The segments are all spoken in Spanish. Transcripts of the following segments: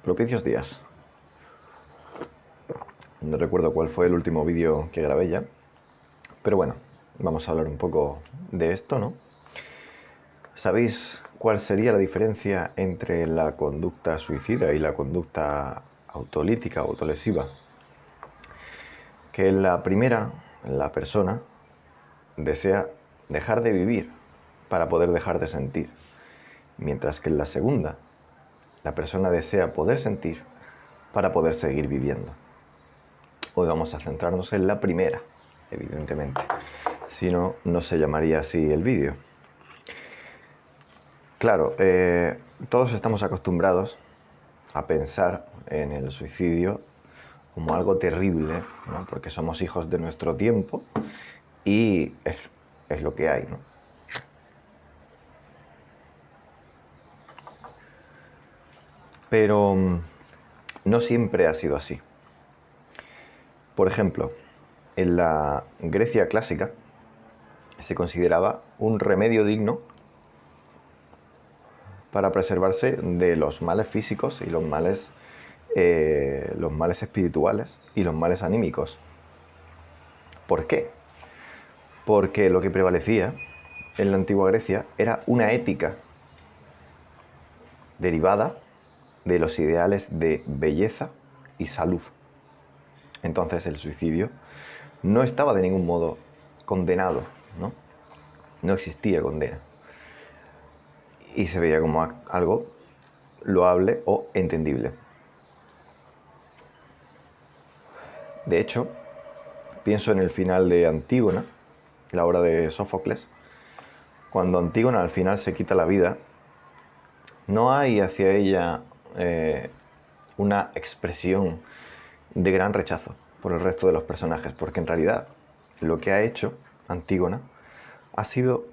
Propicios días. No recuerdo cuál fue el último vídeo que grabé ya, pero bueno, vamos a hablar un poco de esto, ¿no? ¿Sabéis cuál sería la diferencia entre la conducta suicida y la conducta autolítica o autolesiva? Que en la primera, la persona desea dejar de vivir para poder dejar de sentir, mientras que en la segunda, la persona desea poder sentir para poder seguir viviendo. Hoy vamos a centrarnos en la primera, evidentemente. Si no, no se llamaría así el vídeo. Claro, todos estamos acostumbrados a pensar en el suicidio como algo terrible, ¿no? Porque somos hijos de nuestro tiempo y es lo que hay, ¿no? Pero no siempre ha sido así. Por ejemplo, en la Grecia clásica se consideraba un remedio digno para preservarse de los males físicos y los males espirituales y los males anímicos. ¿Por qué? Porque lo que prevalecía en la antigua Grecia era una ética derivada de los ideales de belleza y salud. Entonces el suicidio no estaba de ningún modo condenado, ¿no? No existía condena. Y se veía como algo loable o entendible. De hecho, pienso en el final de Antígona, la obra de Sófocles. Cuando Antígona al final se quita la vida, no hay hacia ella una expresión de gran rechazo por el resto de los personajes, porque en realidad lo que ha hecho Antígona ha sido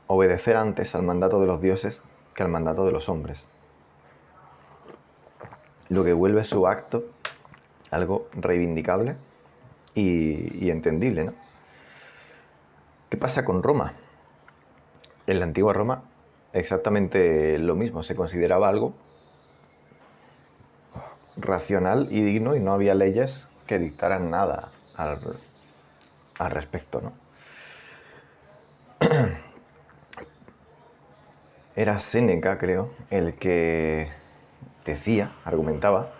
obedecer antes al mandato de los dioses que al mandato de los hombres. Lo que vuelve su acto algo reivindicable y entendible, ¿no? ¿Qué pasa con Roma? En la antigua Roma exactamente lo mismo, se consideraba algo racional y digno y no había leyes que dictaran nada al respecto, ¿no? Era Séneca, creo, el que decía, argumentaba,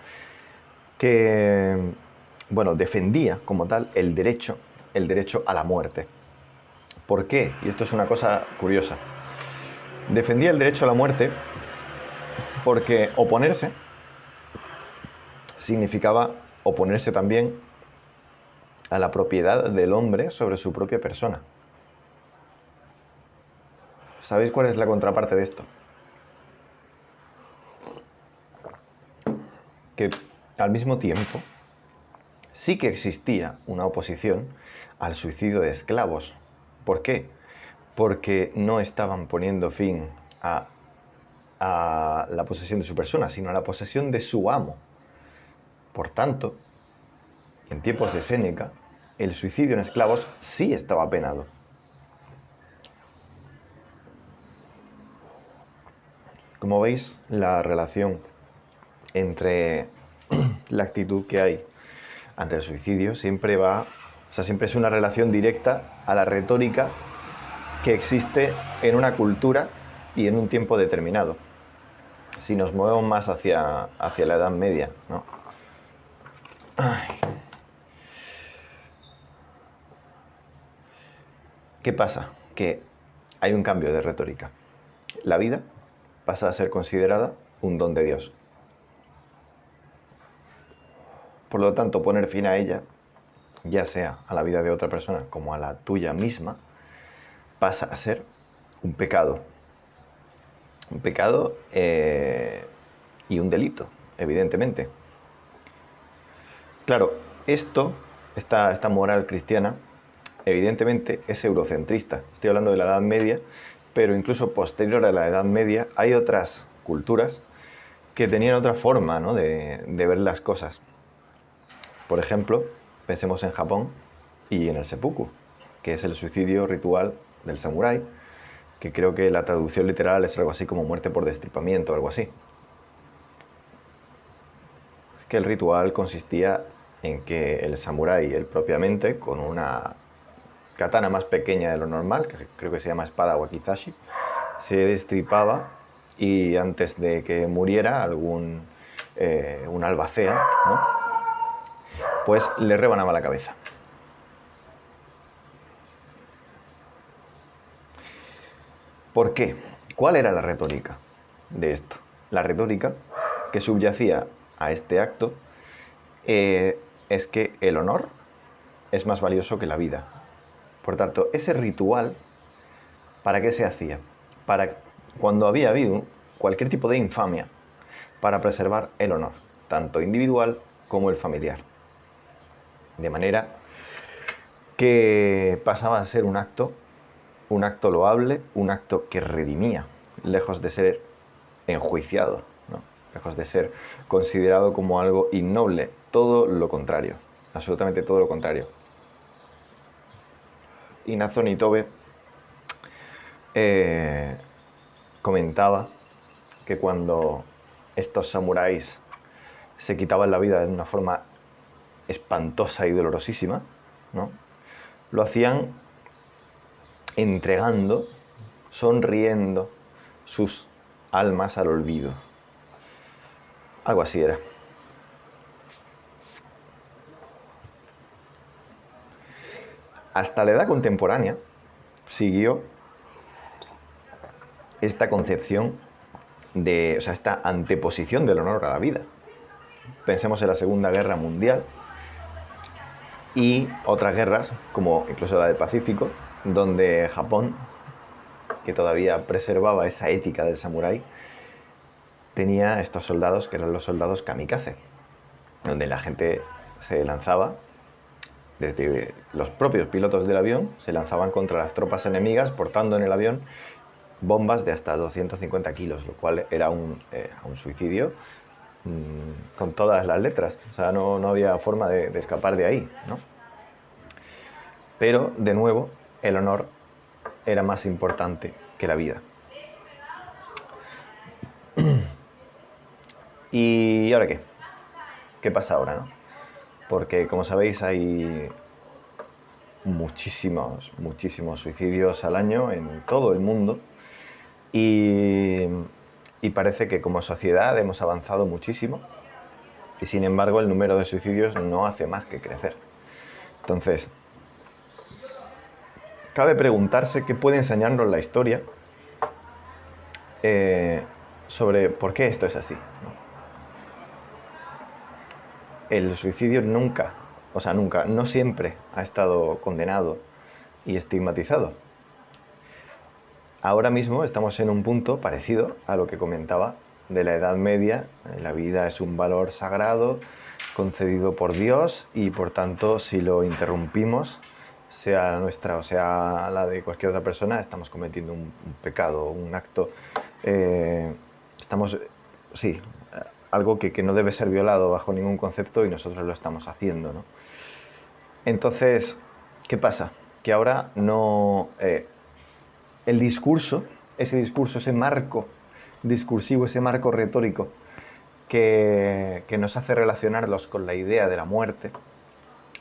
que, bueno, defendía como tal el derecho a la muerte. ¿Por qué? Y esto es una cosa curiosa. Defendía el derecho a la muerte porque oponerse significaba oponerse también a la propiedad del hombre sobre su propia persona. ¿Sabéis cuál es la contraparte de esto? Que al mismo tiempo sí que existía una oposición al suicidio de esclavos. ¿Por qué? Porque no estaban poniendo fin a la posesión de su persona, sino a la posesión de su amo. Por tanto, en tiempos de Séneca, el suicidio en esclavos sí estaba penado. Como veis, la relación entre la actitud que hay ante el suicidio siempre siempre es una relación directa a la retórica que existe en una cultura y en un tiempo determinado. Si nos movemos más hacia la Edad Media, ¿no? ¿Qué pasa? Que hay un cambio de retórica. La vida pasa a ser considerada un don de Dios. Por lo tanto, poner fin a ella, ya sea a la vida de otra persona como a la tuya misma, pasa a ser un pecado. Un pecado y un delito, evidentemente. Claro, esta moral cristiana, evidentemente es eurocentrista. Estoy hablando de la Edad Media, pero incluso posterior a la Edad Media hay otras culturas que tenían otra forma, ¿no?, de ver las cosas. Por ejemplo, pensemos en Japón y en el seppuku, que es el suicidio ritual del samurái, que creo que la traducción literal es algo así como muerte por destripamiento o algo así. que el ritual consistía en que el samurái, él propiamente, con una katana más pequeña de lo normal, que creo que se llama espada wakizashi, se destripaba y antes de que muriera un albacea, ¿no? Pues le rebanaba la cabeza. ¿Por qué? ¿Cuál era la retórica de esto? La retórica que subyacía a este acto es que el honor es más valioso que la vida. Por tanto, ese ritual, ¿para qué se hacía? Para cuando había habido cualquier tipo de infamia, para preservar el honor, tanto individual como el familiar. De manera que pasaba a ser un acto loable, un acto que redimía, lejos de ser enjuiciado, ¿no? Lejos de ser considerado como algo innoble, todo lo contrario, absolutamente todo lo contrario. Inazo Nitobe comentaba que cuando estos samuráis se quitaban la vida de una forma espantosa y dolorosísima, ¿no? Lo hacían entregando, sonriendo sus almas al olvido. Algo así era. Hasta la edad contemporánea siguió esta concepción esta anteposición del honor a la vida. Pensemos en la Segunda Guerra Mundial y otras guerras, como incluso la del Pacífico, donde Japón, que todavía preservaba esa ética del samurái, tenía estos soldados que eran los soldados kamikaze, donde la gente se lanzaba, desde los propios pilotos del avión, se lanzaban contra las tropas enemigas, portando en el avión bombas de hasta 250 kilos, lo cual era un suicidio con todas las letras. O sea, no había forma de escapar de ahí, ¿no? Pero, de nuevo, el honor era más importante que la vida. ¿Y ahora qué? ¿Qué pasa ahora, no? Porque, como sabéis, hay muchísimos suicidios al año en todo el mundo y parece que como sociedad hemos avanzado muchísimo y sin embargo el número de suicidios no hace más que crecer. Entonces, cabe preguntarse qué puede enseñarnos la historia sobre por qué esto es así, ¿no? El suicidio nunca, no siempre ha estado condenado y estigmatizado. Ahora mismo estamos en un punto parecido a lo que comentaba de la Edad Media. La vida es un valor sagrado concedido por Dios y por tanto si lo interrumpimos, sea la nuestra o sea la de cualquier otra persona, estamos cometiendo un pecado, un acto, algo que no debe ser violado bajo ningún concepto y nosotros lo estamos haciendo, ¿no? Entonces, ¿qué pasa? Que ahora no... el discurso, ese marco discursivo, ese marco retórico que nos hace relacionarlos con la idea de la muerte,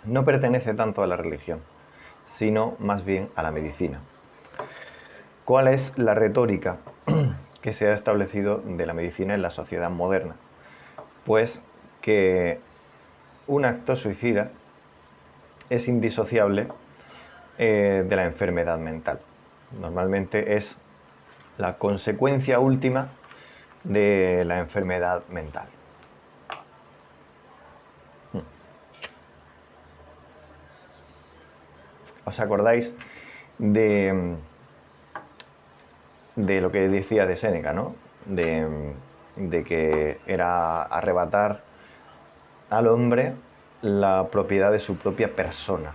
no pertenece tanto a la religión, sino más bien a la medicina. ¿Cuál es la retórica que se ha establecido de la medicina en la sociedad moderna? Pues que un acto suicida es indisociable de la enfermedad mental. Normalmente es la consecuencia última de la enfermedad mental. ¿Os acordáis de lo que decía de Séneca, ¿no? De que era arrebatar al hombre la propiedad de su propia persona.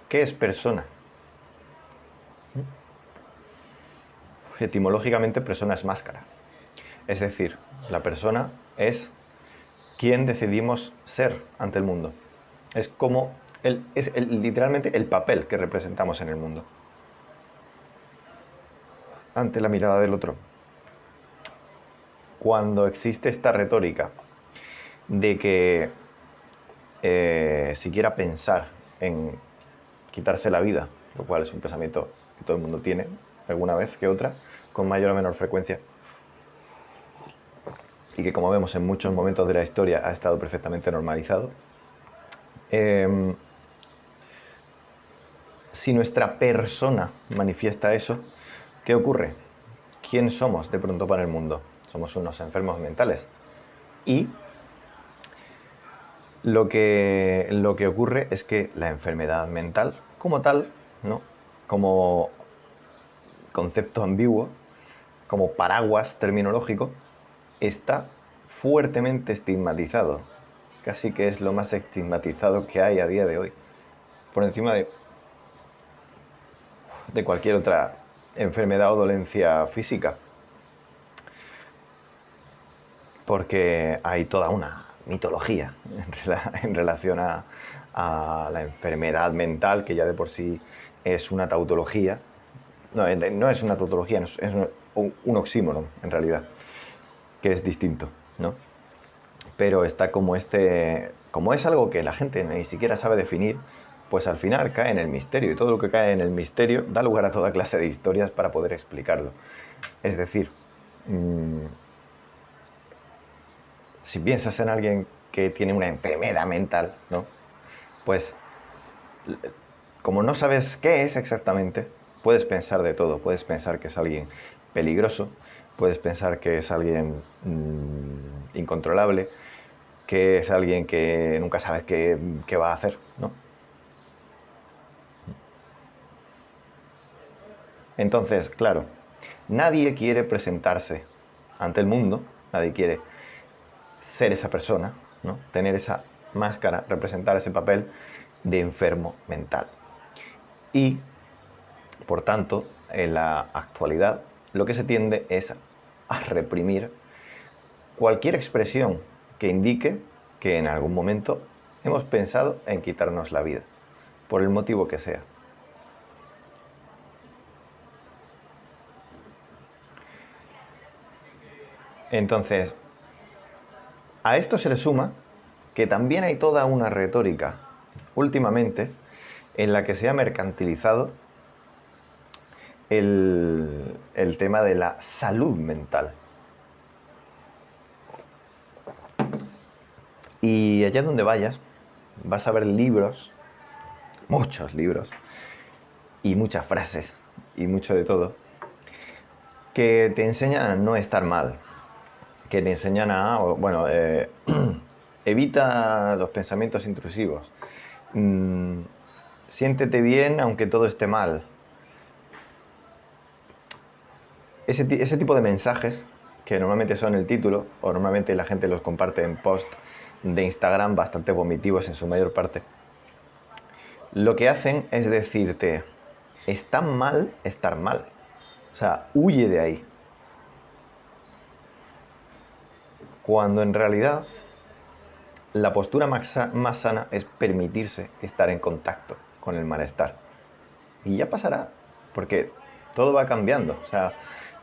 ¿Qué es persona? Etimológicamente, persona es máscara. Es decir, la persona es quien decidimos ser ante el mundo. Es como literalmente el papel que representamos en el mundo ante la mirada del otro. Cuando existe esta retórica de que siquiera pensar en quitarse la vida, lo cual es un pensamiento que todo el mundo tiene alguna vez que otra, con mayor o menor frecuencia, y que, como vemos, en muchos momentos de la historia ha estado perfectamente normalizado. Si nuestra persona manifiesta eso, ¿qué ocurre? ¿Quién somos de pronto para el mundo? Somos unos enfermos mentales. Y lo que ocurre es que la enfermedad mental, como tal, ¿no?, como concepto ambiguo, como paraguas terminológico, está fuertemente estigmatizado. Casi que es lo más estigmatizado que hay a día de hoy, por encima de cualquier otra enfermedad o dolencia física. Porque hay toda una mitología en relación a la enfermedad mental, que ya de por sí es una tautología. No es una tautología, es un oxímoron, en realidad, que es distinto, ¿no? Pero está como como es algo que la gente ni siquiera sabe definir, pues al final cae en el misterio, y todo lo que cae en el misterio da lugar a toda clase de historias para poder explicarlo. Es decir, si piensas en alguien que tiene una enfermedad mental, ¿no?, pues como no sabes qué es exactamente, puedes pensar de todo. Puedes pensar que es alguien peligroso, puedes pensar que es alguien incontrolable, que es alguien que nunca sabes qué va a hacer, ¿no? Entonces, claro, nadie quiere presentarse ante el mundo, nadie quiere ser esa persona, ¿no?, tener esa máscara, representar ese papel de enfermo mental. Y, por tanto, en la actualidad lo que se tiende es a reprimir cualquier expresión que indique que en algún momento hemos pensado en quitarnos la vida, por el motivo que sea. Entonces, a esto se le suma que también hay toda una retórica últimamente en la que se ha mercantilizado el tema de la salud mental. Y allá donde vayas, vas a ver libros, muchos libros, y muchas frases, y mucho de todo, que te enseñan a no estar mal, que te enseñan a, bueno, evita los pensamientos intrusivos, siéntete bien aunque todo esté mal. Ese tipo de mensajes, que normalmente son el título, o normalmente la gente los comparte en post de Instagram bastante vomitivos en su mayor parte, lo que hacen es decirte, está mal estar mal. O sea, huye de ahí. Cuando en realidad la postura más sana es permitirse estar en contacto con el malestar. Y ya pasará, porque todo va cambiando. O sea,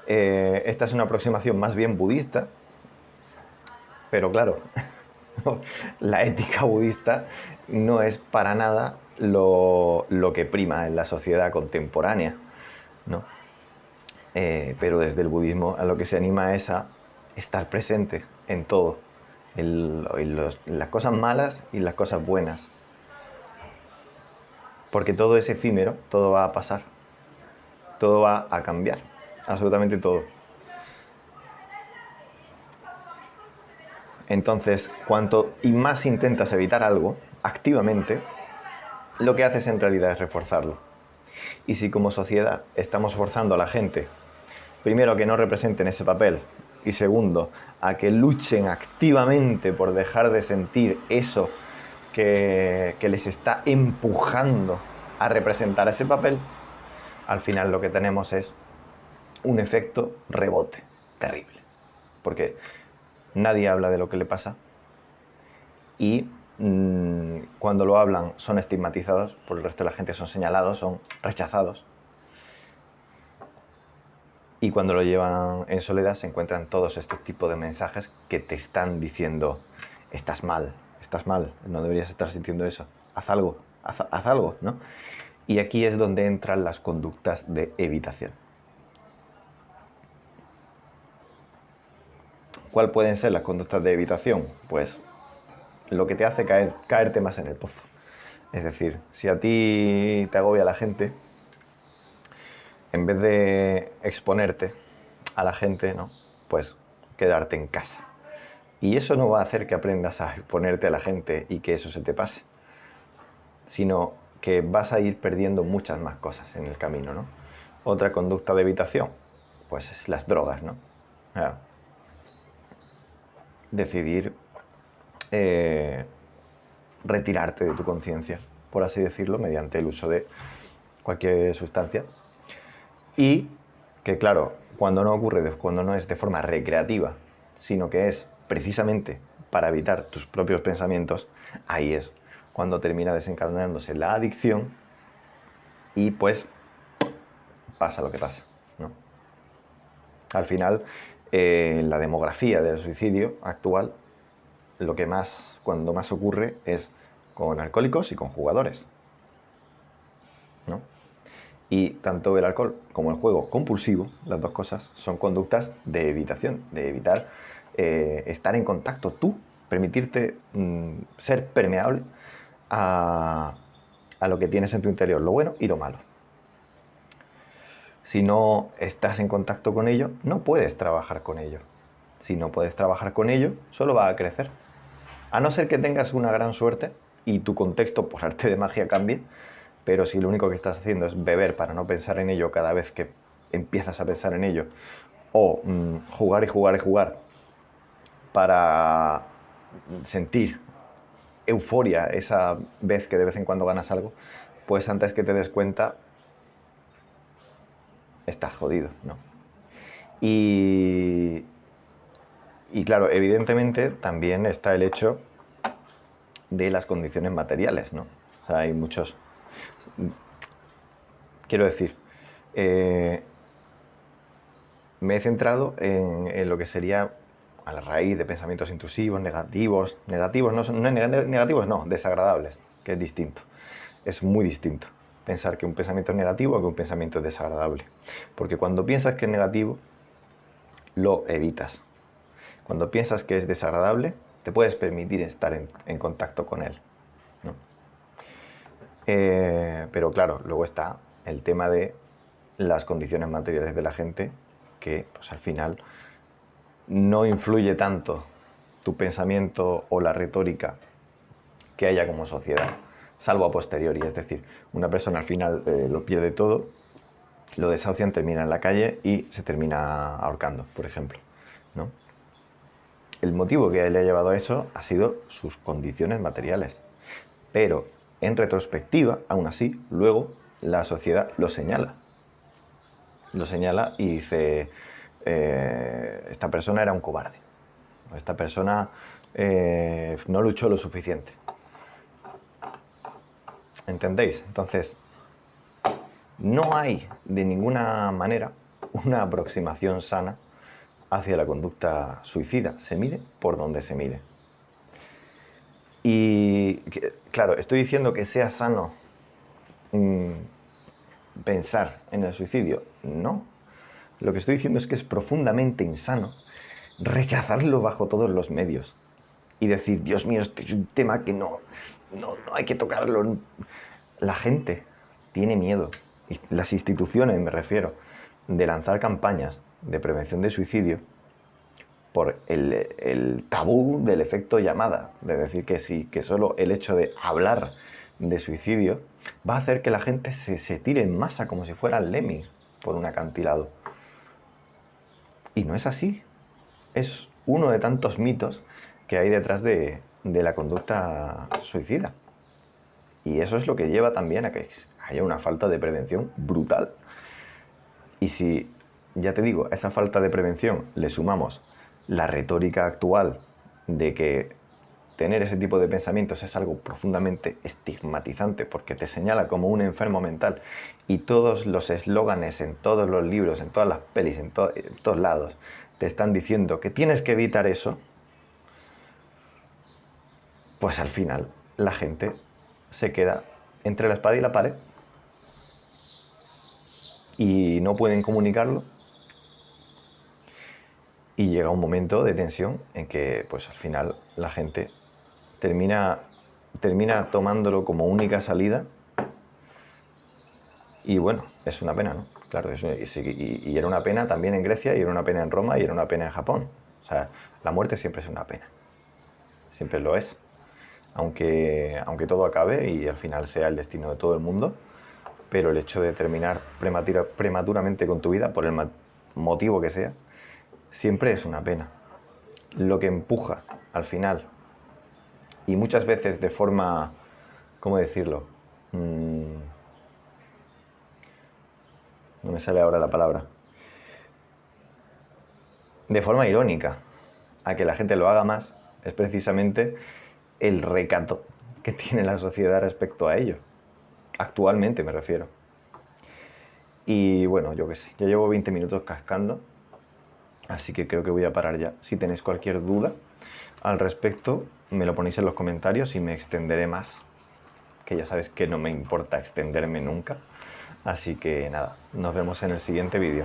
esta es una aproximación más bien budista, pero claro, la ética budista no es para nada lo que prima en la sociedad contemporánea, ¿no? Pero desde el budismo a lo que se anima es a estar presente en todo, en las cosas malas y las cosas buenas. Porque todo es efímero, todo va a pasar, todo va a cambiar, absolutamente todo. Entonces, cuanto y más intentas evitar algo activamente, lo que haces en realidad es reforzarlo. Y si como sociedad estamos forzando a la gente, primero, a que no representen ese papel, y segundo, a que luchen activamente por dejar de sentir eso que les está empujando a representar ese papel, al final lo que tenemos es un efecto rebote terrible. Porque nadie habla de lo que le pasa y cuando lo hablan son estigmatizados, por el resto de la gente son señalados, son rechazados. Y cuando lo llevan en soledad se encuentran todos estos tipos de mensajes que te están diciendo estás mal, no deberías estar sintiendo eso, haz algo, haz algo, ¿no? Y aquí es donde entran las conductas de evitación. ¿Cuál pueden ser las conductas de evitación? Pues lo que te hace caerte más en el pozo. Es decir, si a ti te agobia la gente, en vez de exponerte a la gente, ¿no? Pues quedarte en casa. Y eso no va a hacer que aprendas a exponerte a la gente y que eso se te pase, sino que vas a ir perdiendo muchas más cosas en el camino, ¿no? Otra conducta de evitación, pues es las drogas, ¿no? O sea, decidir retirarte de tu conciencia, por así decirlo, mediante el uso de cualquier sustancia. Y que claro, cuando no es de forma recreativa, sino que es precisamente para evitar tus propios pensamientos, ahí es cuando termina desencadenándose la adicción y pues pasa lo que pasa, ¿no? Al final, la demografía del suicidio actual, cuando más ocurre es con alcohólicos y con jugadores, ¿no? Y tanto el alcohol como el juego compulsivo, las dos cosas, son conductas de evitación, de evitar estar en contacto tú, permitirte ser permeable a lo que tienes en tu interior, lo bueno y lo malo. Si no estás en contacto con ello, no puedes trabajar con ello. Si no puedes trabajar con ello, solo va a crecer. A no ser que tengas una gran suerte y tu contexto por arte de magia cambie, pero si lo único que estás haciendo es beber para no pensar en ello cada vez que empiezas a pensar en ello, o jugar y jugar y jugar para sentir euforia esa vez que de vez en cuando ganas algo, pues antes que te des cuenta, estás jodido, ¿no? Y claro, evidentemente también está el hecho de las condiciones materiales, ¿no? O sea, hay muchos... Quiero decir, me he centrado en lo que sería a la raíz de pensamientos intrusivos, negativos, negativos no, desagradables, que es distinto, es muy distinto pensar que un pensamiento es negativo a que un pensamiento es desagradable, porque cuando piensas que es negativo, lo evitas. Cuando piensas que es desagradable, te puedes permitir estar en contacto con él, ¿no? Pero claro, luego está el tema de las condiciones materiales de la gente, que pues, al final no influye tanto tu pensamiento o la retórica que haya como sociedad, salvo a posteriori. Es decir, una persona al final lo pierde todo, lo desahucian, termina en la calle y se termina ahorcando, por ejemplo, ¿no? El motivo que le ha llevado a eso ha sido sus condiciones materiales. Pero en retrospectiva, aún así, luego la sociedad lo señala. Lo señala y dice, esta persona era un cobarde. Esta persona no luchó lo suficiente. ¿Entendéis? Entonces, no hay de ninguna manera una aproximación sana hacia la conducta suicida. Se mire por donde se mire. Y, claro, estoy diciendo que sea sano pensar en el suicidio. No. Lo que estoy diciendo es que es profundamente insano rechazarlo bajo todos los medios y decir, Dios mío, este es un tema que no hay que tocarlo. La gente tiene miedo, y las instituciones me refiero, de lanzar campañas de prevención de suicidio por el tabú del efecto llamada, de decir que sí, que solo el hecho de hablar de suicidio va a hacer que la gente se tire en masa como si fueran lemmings por un acantilado. Y no es así. Es uno de tantos mitos que hay detrás de la conducta suicida. Y eso es lo que lleva también a que haya una falta de prevención brutal. Y si, ya te digo, a esa falta de prevención le sumamos la retórica actual de que tener ese tipo de pensamientos es algo profundamente estigmatizante porque te señala como un enfermo mental, y todos los eslóganes en todos los libros, en todas las pelis, en todos lados, te están diciendo que tienes que evitar eso, pues al final la gente se queda entre la espada y la pared y no pueden comunicarlo, y llega un momento de tensión en que pues al final la gente termina tomándolo como única salida. Y bueno, es una pena, ¿no? Claro, y era una pena también en Grecia, y era una pena en Roma, y era una pena en Japón. O sea, la muerte siempre es una pena. Siempre lo es. Aunque todo acabe y al final sea el destino de todo el mundo, pero el hecho de terminar prematuramente con tu vida, por el motivo que sea, siempre es una pena. Lo que empuja al final, y muchas veces de forma, ¿cómo decirlo? No me sale ahora la palabra. De forma irónica, a que la gente lo haga más, es precisamente el recato que tiene la sociedad respecto a ello. Actualmente me refiero. Y bueno, yo qué sé, ya llevo 20 minutos cascando, así que creo que voy a parar ya. Si tenéis cualquier duda al respecto, me lo ponéis en los comentarios y me extenderé más, que ya sabes que no me importa extenderme nunca. Así que nada, nos vemos en el siguiente vídeo.